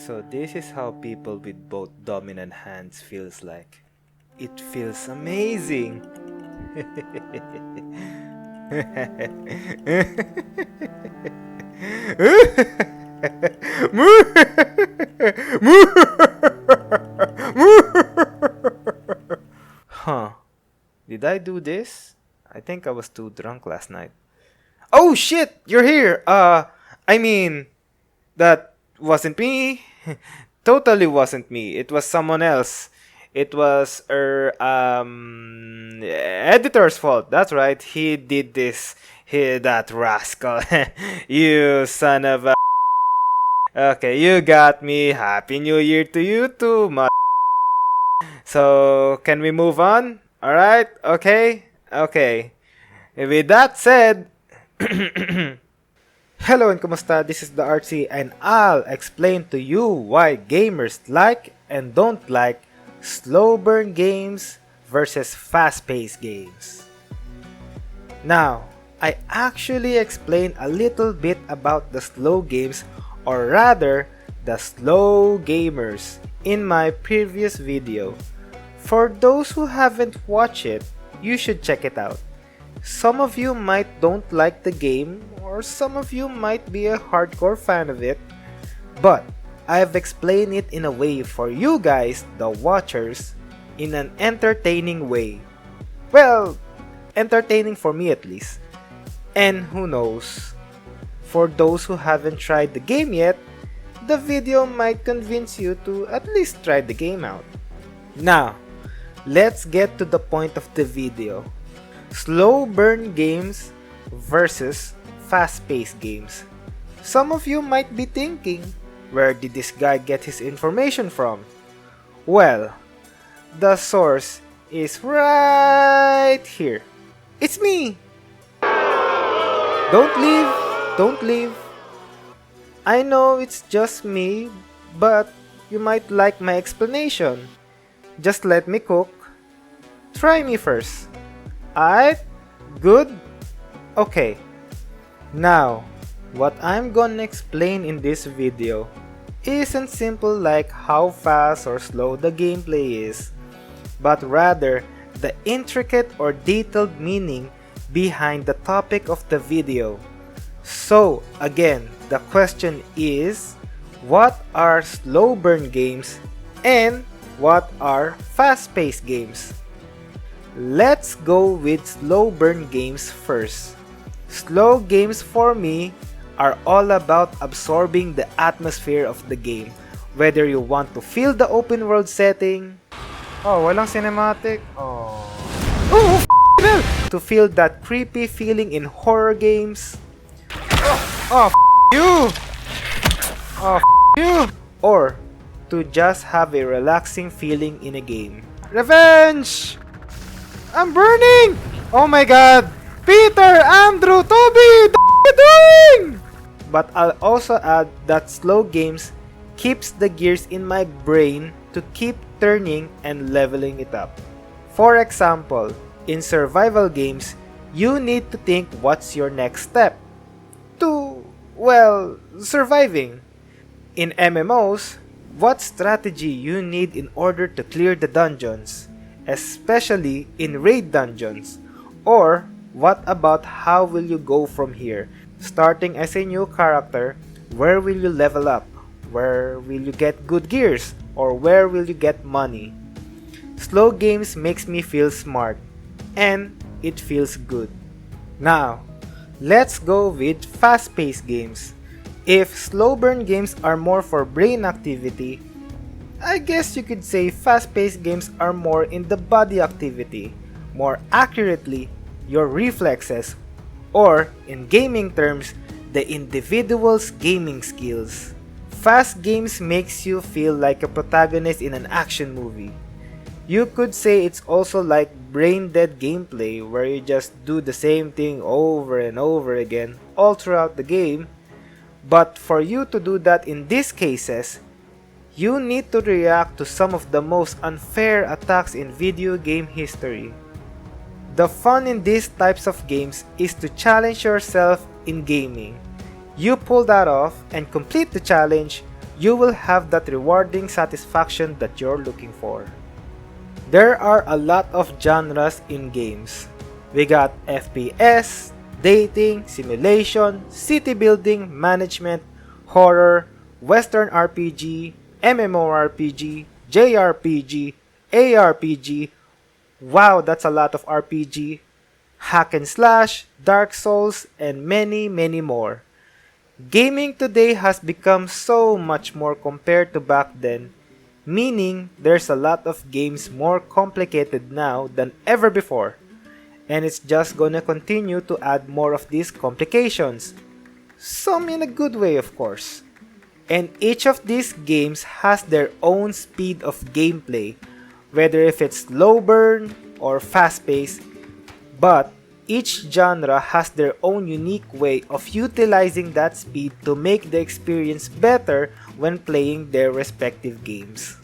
So this is how people with both dominant hands feels like. It feels amazing. Huh. Did I do this? I think I was too drunk last night. Oh shit! You're here! I mean, that wasn't me. Totally wasn't me. It was someone else. It was editor's fault. That's right. He did this. That rascal. You son of a. Okay, you got me. Happy New Year to you too, So, can we move on? Alright? Okay? Okay. With that said, hello and kumusta? This is the Artsi and I'll explain to you why gamers like and don't like slow burn games versus fast-paced games. Now, I actually explained a little bit about the slow games, or rather, the slow gamers, in my previous video. For those who haven't watched it, you should check it out. Some of you might don't like the game, or some of you might be a hardcore fan of it, but I've explained it in a way for you guys, the watchers, in an entertaining way. Well, entertaining for me at least. And who knows, for those who haven't tried the game yet, the video might convince you to at least try the game out. Now, let's get to the point of the video. Slow burn games versus fast-paced games. Some of you might be thinking, where did this guy get his information from? Well, the source is right here. It's me! Don't leave! Don't leave! I know it's just me, but you might like my explanation. Just let me cook. Try me first. Alright? Good? Okay. Now, what I'm gonna explain in this video isn't simple like how fast or slow the gameplay is, but rather the intricate or detailed meaning behind the topic of the video. So, again, the question is, what are slow burn games and what are fast-paced games? Let's go with slow burn games first. Slow games for me are all about absorbing the atmosphere of the game. Whether you want to feel the open world setting, walang cinematic, to feel that creepy feeling in horror games, you, or to just have a relaxing feeling in a game. Revenge! I'm burning! Oh my god! Peter, Andrew, Toby, what are you doing? But I'll also add that slow games keeps the gears in my brain to keep turning and leveling it up. For example, in survival games, you need to think what's your next step to, well, surviving. In MMOs, what strategy you need in order to clear the dungeons, especially in raid dungeons, or what about how will you go from here? Starting as a new character, where will you level up? Where will you get good gears? Or where will you get money? Slow games makes me feel smart, and it feels good. Now, let's go with fast-paced games. If slow burn games are more for brain activity, I guess you could say fast-paced games are more in the body activity, more accurately, your reflexes, or in gaming terms, the individual's gaming skills. Fast games makes you feel like a protagonist in an action movie. You could say it's also like brain-dead gameplay where you just do the same thing over and over again all throughout the game. But for you to do that in these cases, you need to react to some of the most unfair attacks in video game history. The fun in these types of games is to challenge yourself in gaming. You pull that off and complete the challenge, you will have that rewarding satisfaction that you're looking for. There are a lot of genres in games. We got FPS, dating, simulation, city building, management, horror, Western RPG, MMORPG, JRPG, ARPG, wow, that's a lot of RPG, hack and slash, Dark Souls, and many more. Gaming today has become so much more compared to back then, meaning there's a lot of games more complicated now than ever before, and it's just gonna continue to add more of these complications. Some in a good way, of course. And each of these games has their own speed of gameplay, whether if it's slow burn or fast paced, but each genre has their own unique way of utilizing that speed to make the experience better when playing their respective games.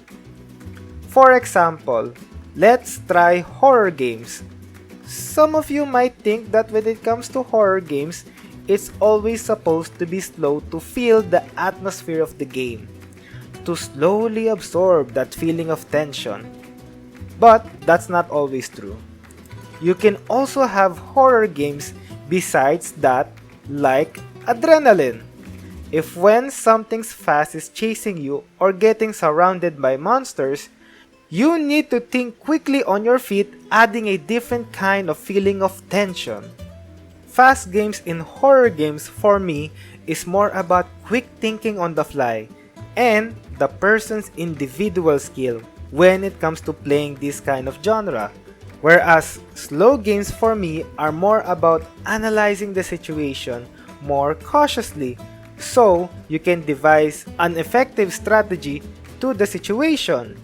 For example, let's try horror games. Some of you might think that when it comes to horror games, it's always supposed to be slow to feel the atmosphere of the game, to slowly absorb that feeling of tension. But that's not always true. You can also have horror games besides that, like adrenaline. If when something fast is chasing you or getting surrounded by monsters, you need to think quickly on your feet, adding a different kind of feeling of tension. Fast games in horror games for me is more about quick thinking on the fly and the person's individual skill when it comes to playing this kind of genre. Whereas slow games for me are more about analyzing the situation more cautiously so you can devise an effective strategy to the situation.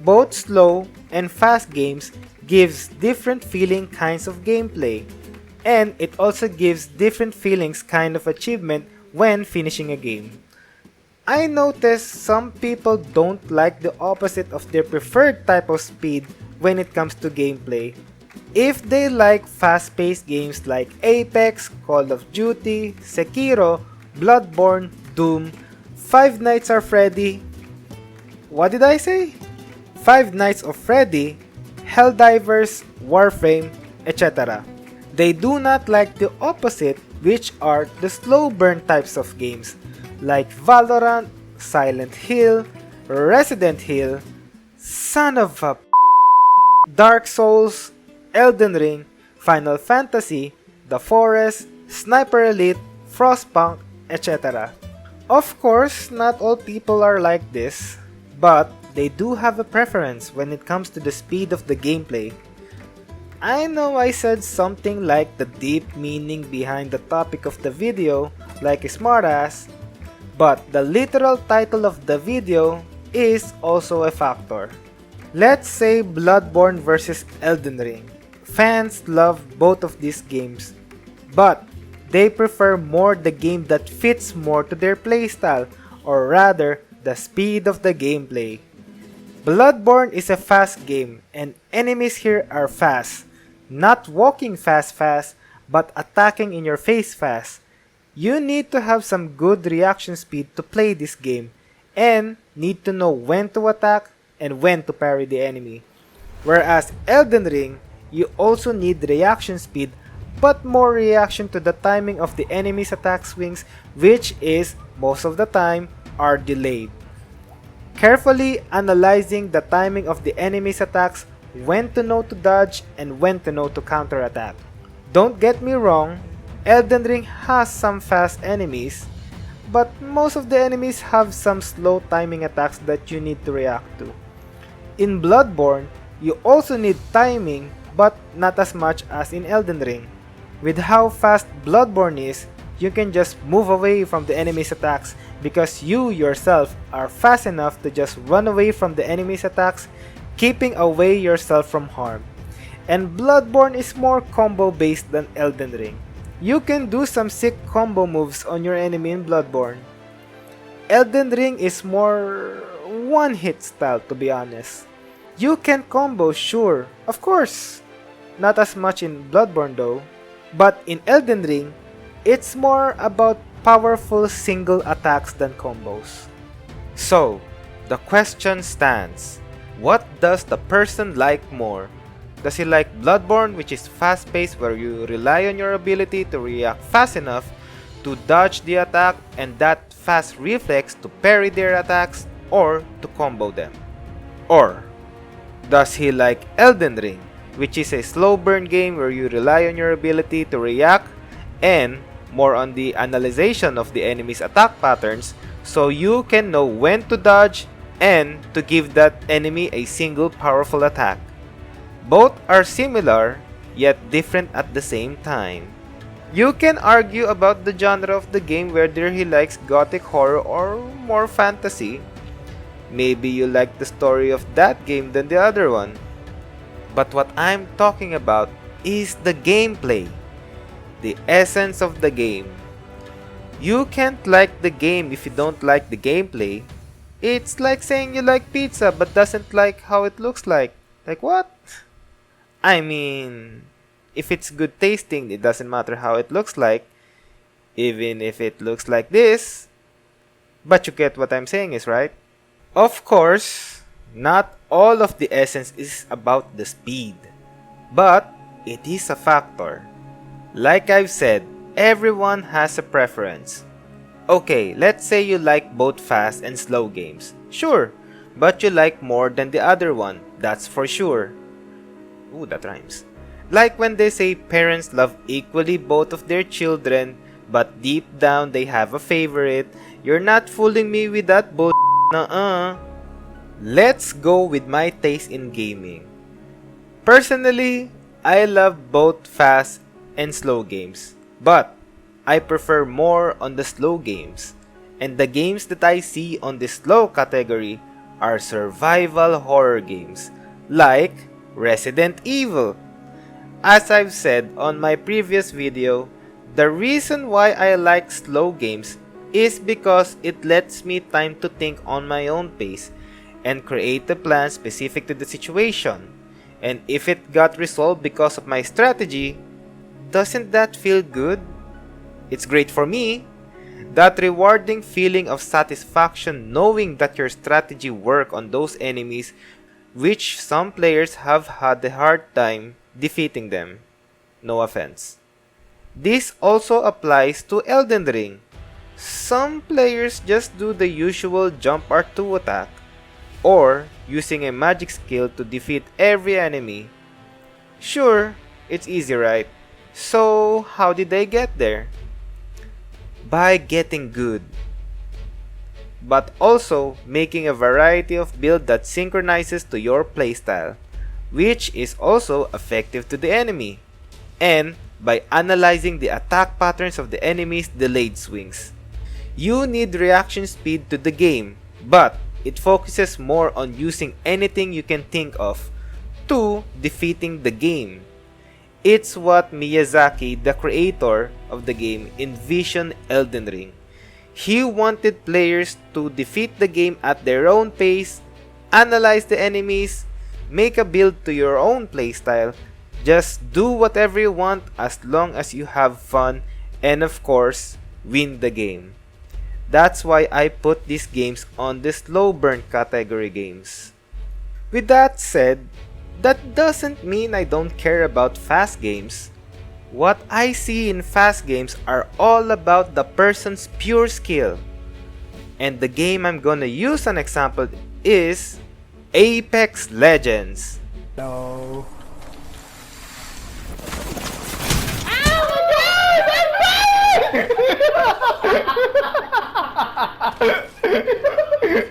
Both slow and fast games gives different feeling kinds of gameplay, and it also gives different feelings kind of achievement when finishing a game. I noticed some people don't like the opposite of their preferred type of speed when it comes to gameplay. If they like fast-paced games like Apex, Call of Duty, Sekiro, Bloodborne, Doom, Five Nights at Freddy, what did I say? Five Nights of Freddy, Helldivers, Warframe, etc. They do not like the opposite, which are the slow burn types of games like Valorant, Silent Hill, Resident Hill, son of a Dark Souls, Elden Ring, Final Fantasy, The Forest, Sniper Elite, Frostpunk, etc. Of course, not all people are like this, but they do have a preference when it comes to the speed of the gameplay. I know I said something like the deep meaning behind the topic of the video, like a smartass, but the literal title of the video is also a factor. Let's say Bloodborne versus Elden Ring. Fans love both of these games, but they prefer more the game that fits more to their playstyle, or rather, the speed of the gameplay. Bloodborne is a fast game, and enemies here are fast. Not walking fast, but attacking in your face fast. You need to have some good reaction speed to play this game, and need to know when to attack and when to parry the enemy. Whereas Elden Ring, you also need reaction speed, but more reaction to the timing of the enemy's attack swings, which is, most of the time, are delayed. Carefully analyzing the timing of the enemy's attacks, when to know to dodge and when to know to counterattack. Don't get me wrong, Elden Ring has some fast enemies, but most of the enemies have some slow timing attacks that you need to react to. In Bloodborne, you also need timing, but not as much as in Elden Ring. With how fast Bloodborne is, you can just move away from the enemy's attacks because you yourself are fast enough to just run away from the enemy's attacks, keeping away yourself from harm. And Bloodborne is more combo based than Elden Ring. You can do some sick combo moves on your enemy in Bloodborne. Elden Ring is more one-hit style, to be honest. You can combo, sure, of course. Not as much in Bloodborne though. But in Elden Ring, it's more about powerful single attacks than combos. So, the question stands. What does the person like more? Does he like Bloodborne, which is fast-paced where you rely on your ability to react fast enough to dodge the attack and that fast reflex to parry their attacks or to combo them? Or does he like Elden Ring, which is a slow burn game where you rely on your ability to react and more on the analyzation of the enemy's attack patterns so you can know when to dodge and to give that enemy a single powerful attack? Both are similar, yet different at the same time. You can argue about the genre of the game, whether he likes gothic horror or more fantasy. Maybe you like the story of that game than the other one. But what I'm talking about is the gameplay, the essence of the game. You can't like the game if you don't like the gameplay. It's like saying you like pizza but doesn't like how it looks like. Like what? I mean, if it's good tasting, it doesn't matter how it looks like, even if it looks like this. But you get what I'm saying is, right? Of course, not all of the essence is about the speed, but it is a factor. Like I've said, everyone has a preference. Okay, let's say you like both fast and slow games. Sure, but you like more than the other one, that's for sure. Ooh, that rhymes. Like when they say parents love equally both of their children, but deep down they have a favorite. You're not fooling me with that bull. Nuh-uh. Let's go with my taste in gaming. Personally, I love both fast and slow games, but I prefer more on the slow games. And the games that I see on the slow category are survival horror games, like Resident Evil. As I've said on my previous video, the reason why I like slow games is because it lets me time to think on my own pace and create a plan specific to the situation. And if it got resolved because of my strategy, doesn't that feel good? It's great for me. That rewarding feeling of satisfaction knowing that your strategy worked on those enemies which some players have had a hard time defeating them. No offense. This also applies to Elden Ring. Some players just do the usual jump R2 attack, or using a magic skill to defeat every enemy. Sure, it's easy, right? So, how did they get there? By getting good, but also making a variety of build that synchronizes to your playstyle, which is also effective to the enemy, and by analyzing the attack patterns of the enemy's delayed swings. You need reaction speed to the game, but it focuses more on using anything you can think of to defeating the game. It's what Miyazaki, the creator of the game, envisioned Elden Ring. He wanted players to defeat the game at their own pace, analyze the enemies, make a build to your own playstyle, just do whatever you want as long as you have fun, and of course, win the game. That's why I put these games on the slow burn category games. With that said, that doesn't mean I don't care about fast games. What I see in fast games are all about the person's pure skill. And the game I'm gonna use an example is Apex Legends. No.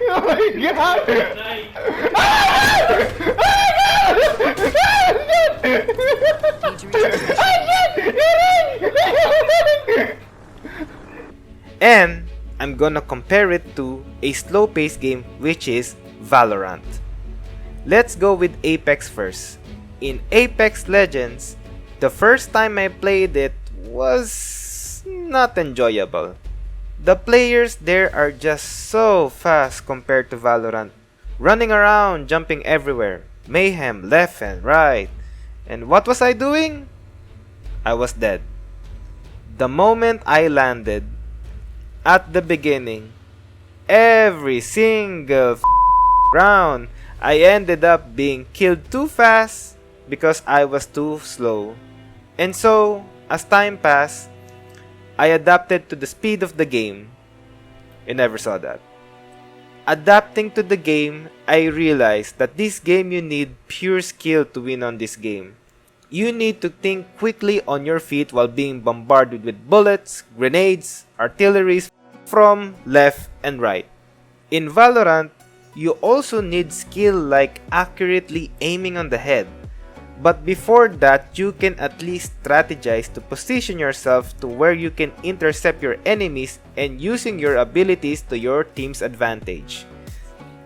Oh my god! And I'm gonna compare it to a slow-paced game which is Valorant. Let's go with Apex first. In Apex Legends, the first time I played it was not enjoyable. The players there are just so fast compared to Valorant. Running around, jumping everywhere, mayhem left and right. And what was I doing? I was dead. The moment I landed, at the beginning, every single round, I ended up being killed too fast because I was too slow. And so, as time passed, I adapted to the speed of the game. You never saw that. Adapting to the game, I realized that this game you need pure skill to win on this game. You need to think quickly on your feet while being bombarded with bullets, grenades, artillery from left and right. In Valorant, you also need skill like accurately aiming on the head. But before that, you can at least strategize to position yourself to where you can intercept your enemies and using your abilities to your team's advantage.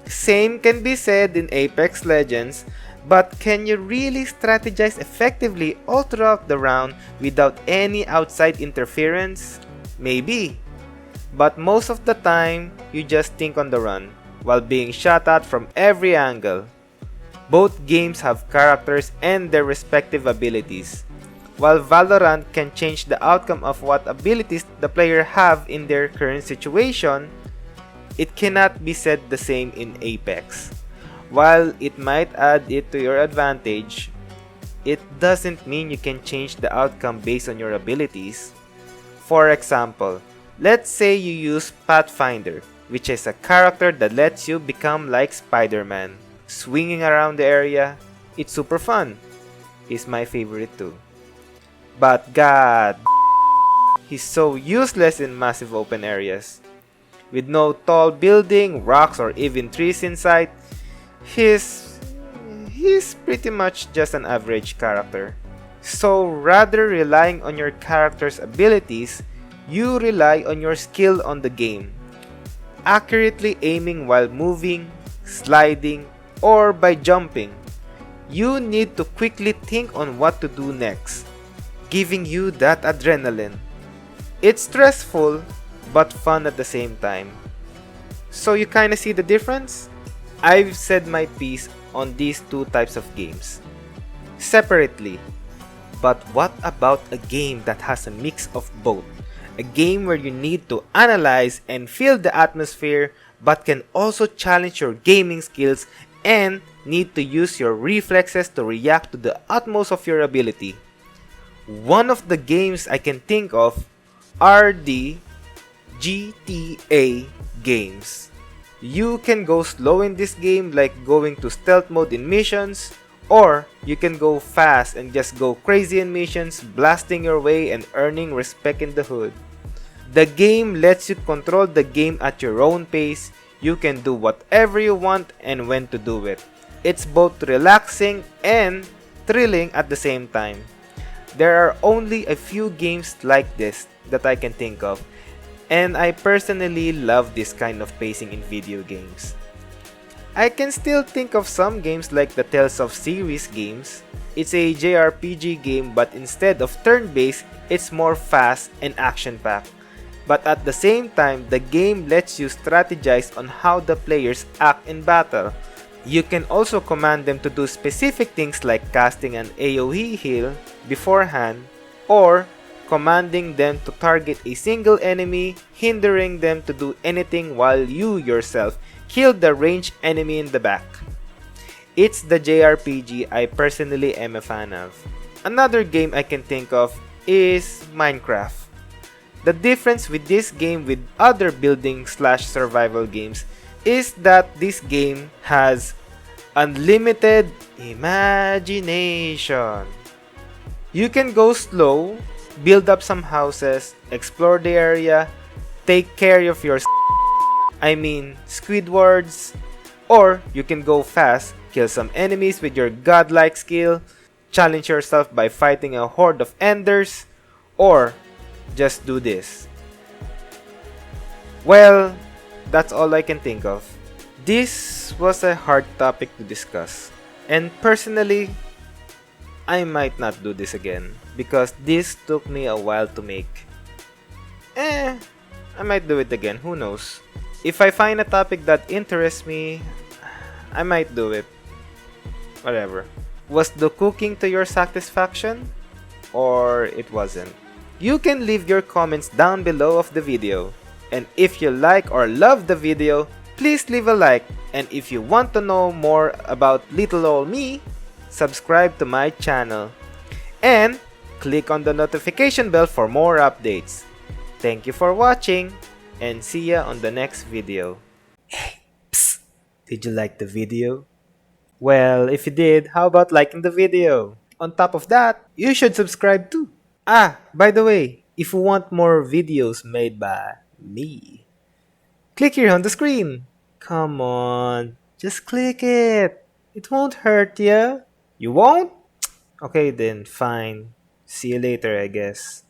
Same can be said in Apex Legends, but can you really strategize effectively all throughout the round without any outside interference? Maybe. But most of the time, you just think on the run, while being shot at from every angle. Both games have characters and their respective abilities. While Valorant can change the outcome of what abilities the player have in their current situation, it cannot be said the same in Apex. While it might add it to your advantage, it doesn't mean you can change the outcome based on your abilities. For example, let's say you use Pathfinder, which is a character that lets you become like Spider-Man, swinging around the area. It's super fun. He's my favorite too. But god, he's so useless in massive open areas. With no tall building, rocks, or even trees in sight, he's pretty much just an average character. So rather relying on your character's abilities, you rely on your skill on the game. Accurately aiming while moving, sliding, or by jumping. You need to quickly think on what to do next, giving you that adrenaline. It's stressful, but fun at the same time. So you kinda see the difference? I've said my piece on these two types of games separately. But what about a game that has a mix of both? A game where you need to analyze and feel the atmosphere but can also challenge your gaming skills and need to use your reflexes to react to the utmost of your ability. One of the games I can think of are the GTA games. You can go slow in this game like going to stealth mode in missions, or you can go fast and just go crazy in missions, blasting your way and earning respect in the hood. The game lets you control the game at your own pace. You can do whatever you want and when to do it. It's both relaxing and thrilling at the same time. There are only a few games like this that I can think of, and I personally love this kind of pacing in video games. I can still think of some games like the Tales of series games. It's a JRPG game, but instead of turn-based, it's more fast and action-packed. But at the same time, the game lets you strategize on how the players act in battle. You can also command them to do specific things like casting an AoE heal beforehand, or commanding them to target a single enemy, hindering them to do anything while you yourself kill the ranged enemy in the back. It's the JRPG I personally am a fan of. Another game I can think of is Minecraft. The difference with this game with other building/survival games is that this game has unlimited imagination. You can go slow, build up some houses, explore the area, take care of your Squidwards, or you can go fast, kill some enemies with your godlike skill, challenge yourself by fighting a horde of enders, or just do this. Well, that's all I can think of. This was a hard topic to discuss, and personally, I might not do this again because this took me a while to make. I might do it again, who knows. If I find a topic that interests me, I might do it. Whatever. Was the cooking to your satisfaction? Or it wasn't? You can leave your comments down below of the video. And if you like or love the video, please leave a like. And if you want to know more about little old me, subscribe to my channel. And click on the notification bell for more updates. Thank you for watching and see ya on the next video. Hey, psst, did you like the video? Well, if you did, how about liking the video? On top of that, you should subscribe too. Ah, by the way, if you want more videos made by me, click here on the screen. Come on, just click it. It won't hurt ya. You won't? Okay then, fine. See you later, I guess.